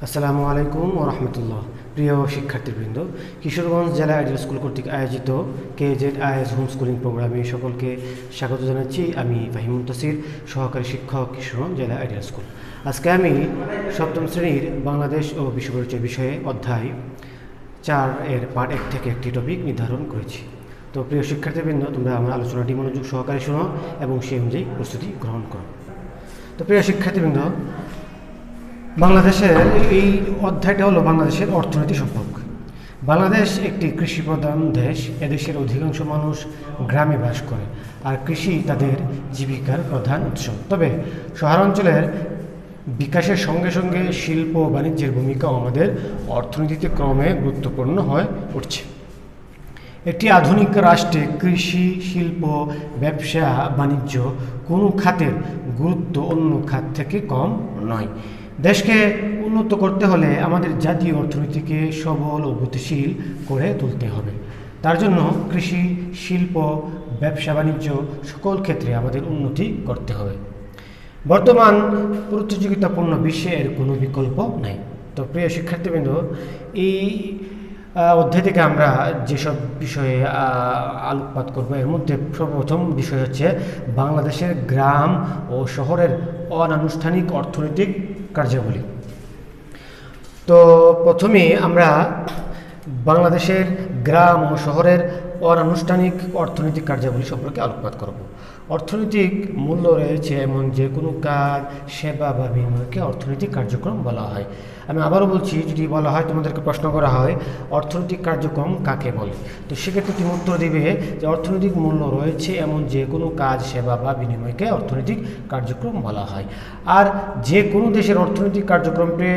আসসালামু আলাইকুম ও রহমতুল্লাহ। প্রিয় শিক্ষার্থীবৃন্দ, কিশোরগঞ্জ জেলা আইডিয়াল স্কুল কর্তৃক আয়োজিত KZIS হোম স্কুলিং প্রোগ্রামে সকলকে স্বাগত জানাচ্ছি। আমি ফাহিম মুনতাসির, সহকারী শিক্ষক, কিশোরগঞ্জ জেলা আইডিয়াল স্কুল। আজকে আমি সপ্তম শ্রেণীর বাংলাদেশ ও বিশ্ব পরিচয় বিষয়ে অধ্যায় 4 এর পার্ট 1 থেকে একটি টপিক নির্ধারণ করেছি। তো প্রিয় শিক্ষার্থীবৃন্দ, তোমরা আমার আলোচনাটি মনোযোগ সহকারে শোনো এবং সেই অনুযায়ী প্রস্তুতি গ্রহণ করো। তো প্রিয় শিক্ষার্থীবৃন্দ, বাংলাদেশের এই অধ্যায়টা হলো বাংলাদেশের অর্থনীতি সম্পর্কে। বাংলাদেশ একটি কৃষি প্রধান দেশ। এদেশের অধিকাংশ মানুষ গ্রামে বাস করে, আর কৃষি তাদের জীবিকার প্রধান উৎস। তবে শহরাঞ্চলের বিকাশের সঙ্গে সঙ্গে শিল্প ও বাণিজ্যের ভূমিকাও আমাদের অর্থনীতিতে ক্রমে গুরুত্বপূর্ণ হয়ে উঠছে। একটি আধুনিক রাষ্ট্রে কৃষি, শিল্প, ব্যবসা, বাণিজ্য কোনো খাতের গুরুত্ব অন্য খাত থেকে কম নয়। দেশকে উন্নত করতে হলে আমাদের জাতীয় অর্থনীতিকে সবল ও গতিশীল করে তুলতে হবে। তার জন্য কৃষি, শিল্প, ব্যবসা বাণিজ্য সকল ক্ষেত্রে আমাদের উন্নতি করতে হবে। বর্তমান প্রতিযোগিতাপূর্ণ বিশ্বে এর কোনো বিকল্প নাই। তো প্রিয় শিক্ষার্থীবৃন্দ, এই অধ্যায় থেকে আমরা যেসব বিষয়ে আলোকপাত করব, এর মধ্যে সর্বপ্রথম বিষয় হচ্ছে বাংলাদেশের গ্রাম ও শহরের অনানুষ্ঠানিক অর্থনৈতিক কার্যাবলী। তো প্রথমে আমরা বাংলাদেশের গ্রাম ও শহরের অনানুষ্ঠানিক অর্থনৈতিক কার্যাবলী সম্পর্কে আলোকপাত করব। অর্থনৈতিক মূল্য রয়েছে এমন যে কোনো কাজ, সেবা বা বিনিময়কে অর্থনৈতিক কার্যক্রম বলা হয়। আমি আবারও বলছি, যদি বলা হয়, তোমাদেরকে প্রশ্ন করা হয় অর্থনৈতিক কার্যক্রম কাকে বলে, তো সেক্ষেত্রে তুমি উত্তর দিবে যে অর্থনৈতিক মূল্য রয়েছে এমন যে কোনো কাজ, সেবা বা বিনিময়কে অর্থনৈতিক কার্যক্রম বলা হয়। আর যে কোনো দেশের অর্থনৈতিক কার্যক্রমকে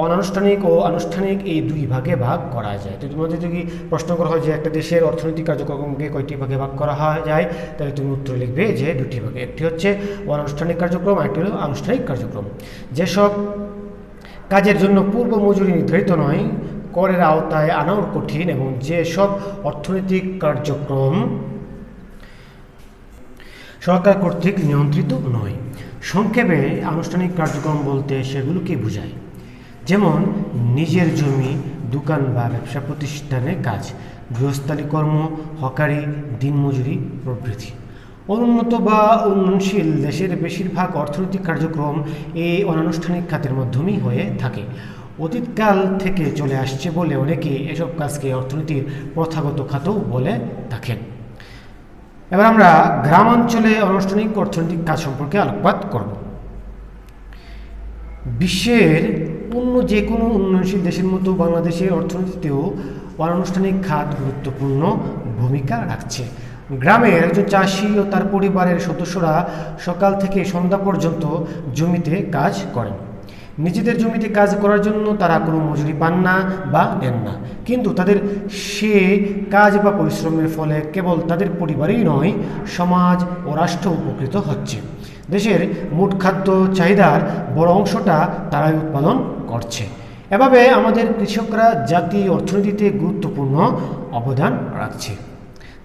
অনানুষ্ঠানিক ও আনুষ্ঠানিক এই দুই ভাগে ভাগ করা যায়। তো তোমাদের যদি প্রশ্ন করা হয় যে একটা দেশের অর্থনৈতিক কার্যক্রমকে কয়টি ভাগে ভাগ করা যায়, তাহলে তুমি উত্তর লিখবে যে দুটি ভাগে। একটি হচ্ছে অনানুষ্ঠানিক কার্যক্রম, আরেকটি হলো আনুষ্ঠানিক কার্যক্রম। যেসব কাজের জন্য পূর্ব মজুরি নির্ধারিত নয়, করের আওতায় আনাও কঠিন, এবং যেসব অর্থনৈতিক কার্যক্রম সরকার কর্তৃক নিয়ন্ত্রিত নয়। সংক্ষেপে আনুষ্ঠানিক কার্যক্রম বলতে সেগুলোকে বোঝায়, যেমন নিজের জমি, দোকান বা ব্যবসা প্রতিষ্ঠানে কাজ, গৃহস্থালী কর্ম, হকারি, দিনমজুরি প্রভৃতি। অনুন্নত বা উন্নয়নশীল দেশের বেশিরভাগ অর্থনৈতিক কার্যক্রম এই অনানুষ্ঠানিক খাতের মাধ্যমেই হয়ে থাকে। অতীতকাল থেকে চলে আসছে বলে অনেকে এসব কাজকে অর্থনীতির প্রথাগত খাতও বলে থাকেন। এবার আমরা গ্রামাঞ্চলে অনানুষ্ঠানিক অর্থনৈতিক কাজ সম্পর্কে আলোকপাত করব। বিশ্বের অন্য যে কোনো উন্নয়নশীল দেশের মতো বাংলাদেশের অর্থনীতিতেও অনানুষ্ঠানিক খাত গুরুত্বপূর্ণ ভূমিকা রাখছে। গ্রামের একজন চাষি ও তার পরিবারের সদস্যরা সকাল থেকে সন্ধ্যা পর্যন্ত জমিতে কাজ করেন। নিজেদের জমিতে কাজ করার জন্য তারা কোনো মজুরি পান না বা নেন না, কিন্তু তাদের সে কাজ বা পরিশ্রমের ফলে কেবল তাদের পরিবারই নয়, সমাজ ও রাষ্ট্র উপকৃত হচ্ছে। দেশের মোট খাদ্য চাহিদার বড় অংশটা তারাই উৎপাদন করছে। এভাবে আমাদের কৃষকরা জাতীয় অর্থনীতিতে গুরুত্বপূর্ণ অবদান রাখছে।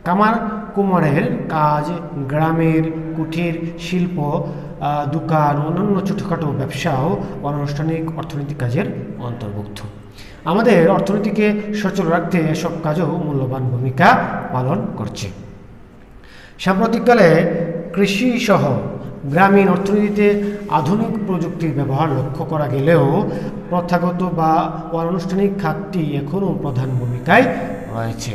কামার কুমারের কাজ, গ্রামের কুটির শিল্প, দোকান, অন্যান্য ছোটোখাটো ব্যবসাও অনানুষ্ঠানিক অর্থনৈতিক কাজের অন্তর্ভুক্ত। আমাদের অর্থনীতিকে সচল রাখতে এসব কাজও মূল্যবান ভূমিকা পালন করছে। সাম্প্রতিককালে কৃষিসহ গ্রামীণ অর্থনীতিতে আধুনিক প্রযুক্তির ব্যবহার লক্ষ্য করা গেলেও প্রথাগত বা অনানুষ্ঠানিক খাতটি এখনও প্রধান ভূমিকায় রয়েছে।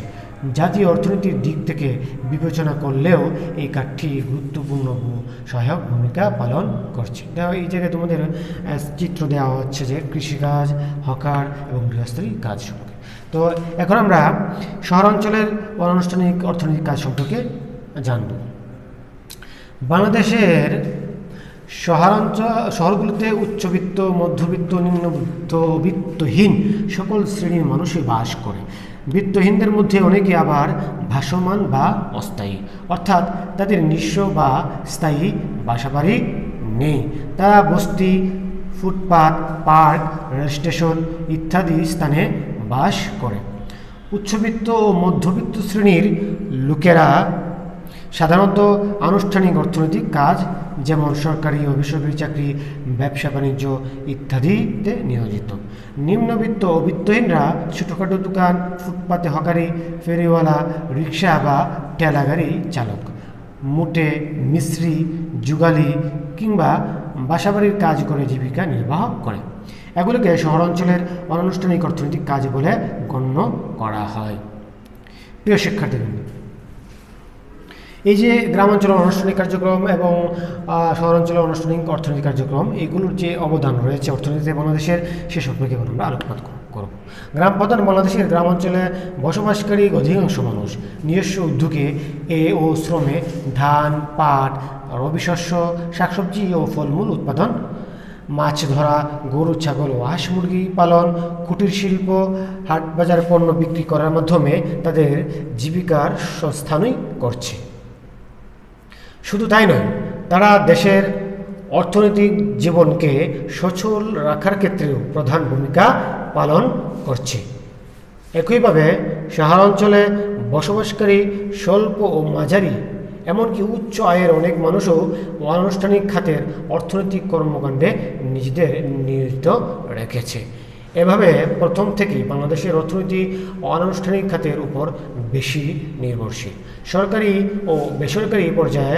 জাতীয় অর্থনীতির দিক থেকে বিবেচনা করলেও এই কাঠটি গুরুত্বপূর্ণ সহায়ক ভূমিকা পালন করছে। এই জায়গায় তোমাদের চিত্র দেওয়া হচ্ছে যে কৃষিকাজ, হকার এবং গৃহস্থলী কাজ সম্পর্কে। তো এখন আমরা শহরাঞ্চলের অনানুষ্ঠানিক অর্থনৈতিক কাজ সম্পর্কে জানব। বাংলাদেশের শহরগুলিতে উচ্চবিত্ত, মধ্যবিত্ত, নিম্নবিত্ত ও বিত্তহীন সকল শ্রেণীর মানুষই বাস করে। বিত্তহীনদের মধ্যে অনেকে আবার ভাসমান বা অস্থায়ী, অর্থাৎ তাদের নিঃস্ব বা স্থায়ী বাসাবাড়ি নেই। তারা বস্তি, ফুটপাত, পার্ক, রেল স্টেশন ইত্যাদি স্থানে বাস করে। উচ্চবিত্ত ও মধ্যবিত্ত শ্রেণীর লোকেরা সাধারণত আনুষ্ঠানিক অর্থনৈতিক কাজ যেমন সরকারি ও বেসরকারি চাকরি, ব্যবসা বাণিজ্য ইত্যাদিতে নিয়োজিত। নিম্নবিত্ত ও বিত্তহীনরা ছোটোখাটো দোকান, ফুটপাতে হকারি, ফেরিওয়ালা, রিক্সা বা ঠেলাগাড়ি চালক, মুটে, মিস্ত্রি, যুগালি কিংবা বাসাবাড়ির কাজ করে জীবিকা নির্বাহ করে। এগুলোকে শহরাঞ্চলের অনানুষ্ঠানিক অর্থনৈতিক কাজ বলে গণ্য করা হয়। প্রিয় শিক্ষার্থীবৃন্দ, এই যে গ্রামাঞ্চলের আনুষ্ঠানিক কার্যক্রম এবং শহরাঞ্চলের আনুষ্ঠানিক অর্থনৈতিক কার্যক্রম, এগুলোর যে অবদান রয়েছে অর্থনীতিতে বাংলাদেশের, সে সম্পর্কে আমরা আলোকপাত করব। গ্রাম প্রধান বাংলাদেশের গ্রামাঞ্চলে বসবাসকারী অধিকাংশ মানুষ নিজস্ব উদ্যোগে ও শ্রমে ধান, পাট, রবি শস্য, শাকসবজি ও ফলমূল উৎপাদন, মাছ ধরা, গরু, ছাগল ও হাঁস মুরগি পালন, কুটির শিল্প, হাট বাজার পণ্য বিক্রি করার মাধ্যমে তাদের জীবিকার সংস্থানই করছে। শুধু তাই নয়, তারা দেশের অর্থনৈতিক জীবনকে সচল রাখার ক্ষেত্রেও প্রধান ভূমিকা পালন করছে। একইভাবে শহরাঞ্চলে বসবাসকারী স্বল্প ও মাঝারি এমনকি উচ্চ আয়ের অনেক মানুষও অনানুষ্ঠানিক খাতের অর্থনৈতিক কর্মকাণ্ডে নিজেদের নিয়োজিত রেখেছে। এভাবে প্রথম থেকেই বাংলাদেশের অর্থনীতি অনানুষ্ঠানিক খাতের উপর বেশি নির্ভরশীল। সরকারি ও বেসরকারি পর্যায়ে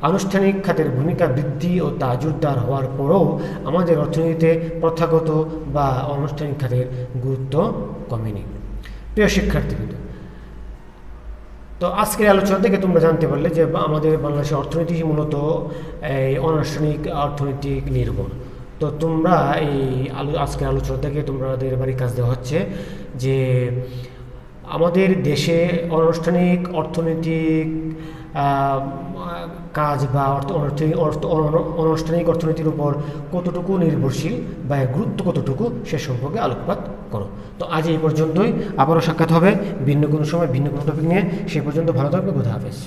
আনুষ্ঠানিক খাতের ভূমিকা বৃদ্ধি ও তা জোরদার হওয়ার পরও আমাদের অর্থনীতিতে প্রথাগত বা অনানুষ্ঠানিক খাতের গুরুত্ব কমেনি। প্রিয় শিক্ষার্থীবৃন্দ, তো আজকের আলোচনা থেকে তোমরা জানতে পারলে যে আমাদের বাংলাদেশের অর্থনীতি মূলত এই অনানুষ্ঠানিক অর্থনৈতিক নির্ভর। তো তোমরা এই আজকের আলোচনা থেকে তোমাদের বাড়ির কাজ দেওয়া হচ্ছে যে আমাদের দেশে অনানুষ্ঠানিক অর্থনৈতিক কাজ বা অনানুষ্ঠানিক অর্থনীতির উপর কতটুকু নির্ভরশীল বা গুরুত্ব কতটুকু সে সম্পর্কে আলোকপাত করো। তো আজ এই পর্যন্তই, আবারও সাক্ষাৎ হবে ভিন্ন কোনো সময় ভিন্ন কোনো টপিক নিয়ে। সে পর্যন্ত ভালো থাকবে। খোদা হাফেজ।